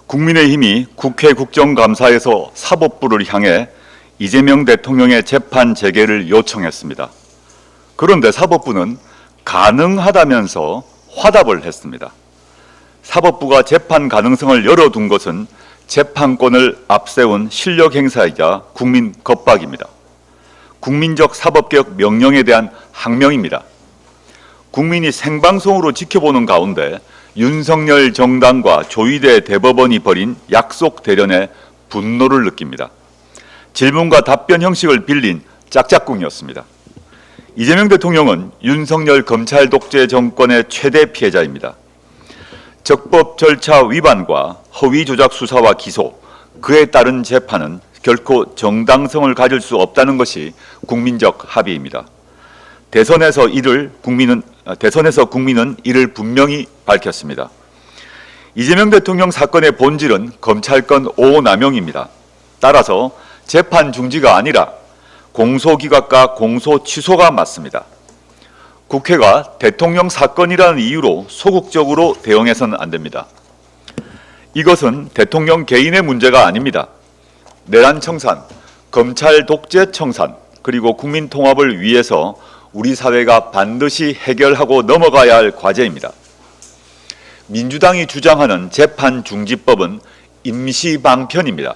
국민의힘이 국회 국정감사에서 사법부를 향해 이재명 대통령의 재판 재개를 요청했습니다. 그런데 사법부는 가능하다면서 화답을 했습니다. 사법부가 재판 가능성을 열어둔 것은 재판권을 앞세운 실력 행사이자 국민 겁박입니다. 국민적 사법개혁 명령에 대한 항명입니다. 국민이 생방송으로 지켜보는 가운데 윤석열 정당과 조희대 대법원이 벌인 약속 대련에 분노를 느낍니다. 질문과 답변 형식을 빌린 짝짝꿍이었습니다. 이재명 대통령은 윤석열 검찰 독재 정권의 최대 피해자입니다. 적법 절차 위반과 허위 조작 수사와 기소, 그에 따른 재판은 결코 정당성을 가질 수 없다는 것이 국민적 합의입니다. 대선에서 국민은 이를 분명히 밝혔습니다. 이재명 대통령 사건의 본질은 검찰권 오남용입니다. 따라서 재판 중지가 아니라 공소기각과 공소취소가 맞습니다. 국회가 대통령 사건이라는 이유로 소극적으로 대응해서는 안 됩니다. 이것은 대통령 개인의 문제가 아닙니다. 내란 청산, 검찰 독재 청산, 그리고 국민 통합을 위해서 우리 사회가 반드시 해결하고 넘어가야 할 과제입니다. 민주당이 주장하는 재판중지법은 임시방편입니다.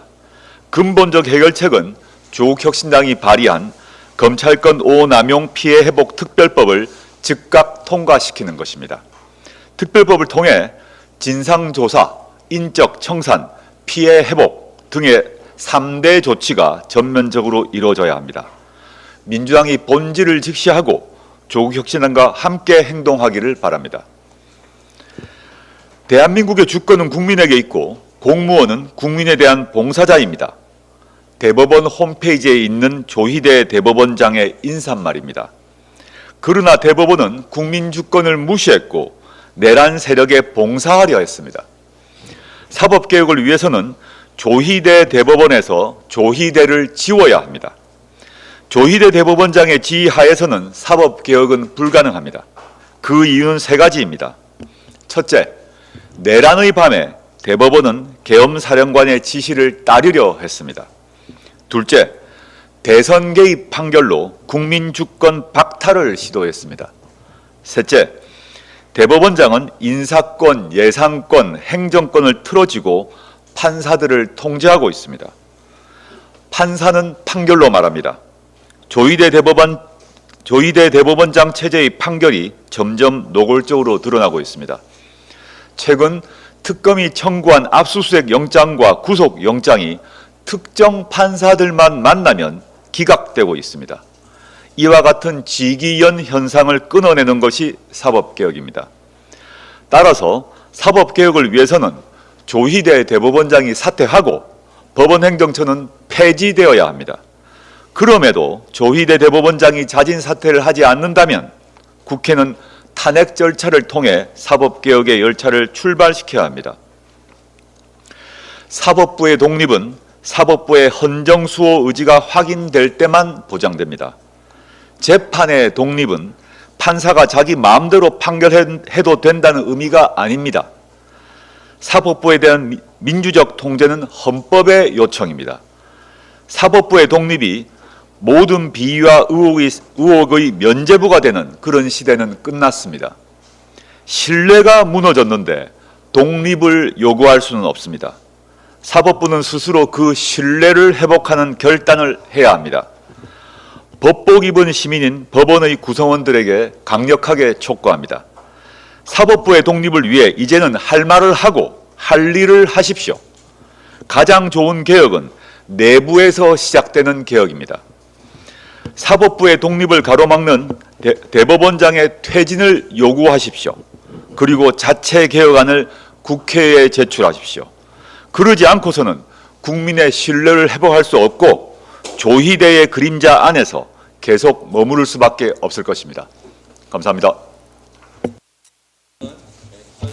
근본적 해결책은 조국혁신당이 발의한 검찰권 오남용 피해회복 특별법을 즉각 통과시키는 것입니다. 특별법을 통해 진상조사, 인적 청산, 피해회복 등의 3대 조치가 전면적으로 이루어져야 합니다. 민주당이 본질을 직시하고 조국혁신당과 함께 행동하기를 바랍니다. 대한민국의 주권은 국민에게 있고 공무원은 국민에 대한 봉사자입니다. 대법원 홈페이지에 있는 조희대 대법원장의 인사말입니다. 그러나 대법원은 국민 주권을 무시했고 내란 세력에 봉사하려 했습니다. 사법개혁을 위해서는 조희대 대법원에서 조희대를 지워야 합니다. 조희대 대법원장의 지휘하에서는 사법개혁은 불가능합니다. 그 이유는 3가지입니다. 첫째, 내란의 밤에 대법원은 계엄사령관의 지시를 따르려 했습니다. 둘째, 대선 개입 판결로 국민주권 박탈을 시도했습니다. 셋째, 대법원장은 인사권, 예산권, 행정권을 틀어쥐고 판사들을 통제하고 있습니다. 판사는 판결로 말합니다. 조희대 대법원장 체제의 판결이 점점 노골적으로 드러나고 있습니다. 최근 특검이 청구한 압수수색 영장과 구속 영장이 특정 판사들만 만나면 기각되고 있습니다. 이와 같은 지기현 현상을 끊어내는 것이 사법개혁입니다. 따라서 사법개혁을 위해서는 조희대 대법원장이 사퇴하고 법원행정처는 폐지되어야 합니다. 그럼에도 조희대 대법원장이 자진 사퇴를 하지 않는다면 국회는 탄핵 절차를 통해 사법개혁의 열차를 출발시켜야 합니다. 사법부의 독립은 사법부의 헌정수호 의지가 확인될 때만 보장됩니다. 재판의 독립은 판사가 자기 마음대로 판결해도 된다는 의미가 아닙니다. 사법부에 대한 민주적 통제는 헌법의 요청입니다. 사법부의 독립이 모든 비위와 의혹의 면죄부가 되는 그런 시대는 끝났습니다. 신뢰가 무너졌는데 독립을 요구할 수는 없습니다. 사법부는 스스로 그 신뢰를 회복하는 결단을 해야 합니다. 법복 입은 시민인 법원의 구성원들에게 강력하게 촉구합니다. 사법부의 독립을 위해 이제는 할 말을 하고 할 일을 하십시오. 가장 좋은 개혁은 내부에서 시작되는 개혁입니다. 사법부의 독립을 가로막는 대법원장의 퇴진을 요구하십시오. 그리고 자체 개혁안을 국회에 제출하십시오. 그러지 않고서는 국민의 신뢰를 회복할 수 없고 조희대의 그림자 안에서 계속 머무를 수밖에 없을 것입니다. 감사합니다.